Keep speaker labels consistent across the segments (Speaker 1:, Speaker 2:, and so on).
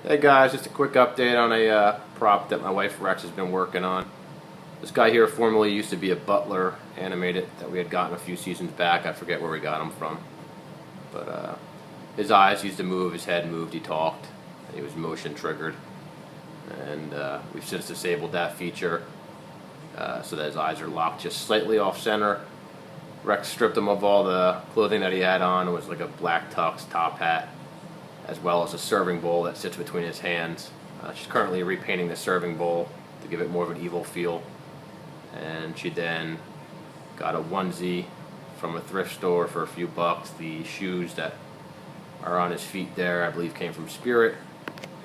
Speaker 1: Hey guys, just a quick update on a prop that my wife Rex has been working on. This guy here formerly used to be a butler animated that we had gotten a few seasons back. I forget where we got him from. But his eyes used to move, his head moved, he talked, and he was motion triggered. And we've since disabled that feature so that his eyes are locked just slightly off center. Rex stripped him of all the clothing that he had on. It was like a black tux top hat, as well as a serving bowl that sits between his hands. She's currently repainting the serving bowl to give it more of an evil feel. And she then got a onesie from a thrift store for a few bucks. The shoes that are on his feet there, I believe, came from Spirit.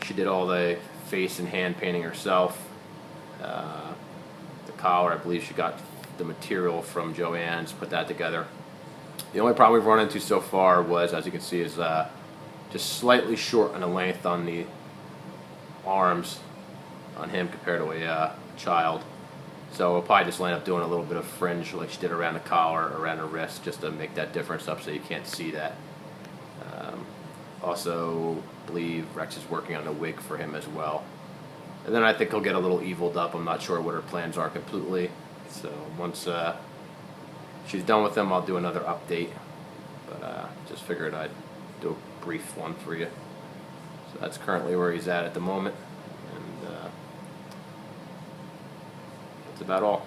Speaker 1: She did all the face and hand painting herself. The collar, I believe she got the material from Joann's, put that together. The only problem we've run into so far was, as you can see, is just slightly short on the length on the arms on him compared to a child. So we'll probably just end up doing a little bit of fringe like she did around the collar, around the wrist, just to make that difference up so you can't see that. Also, believe Rex is working on a wig for him as well. And then I think he'll get a little eviled up. I'm not sure what her plans are completely. So once she's done with them, I'll do another update. But just figured I'd do a brief one for you. So that's currently where he's at the moment. And that's about all.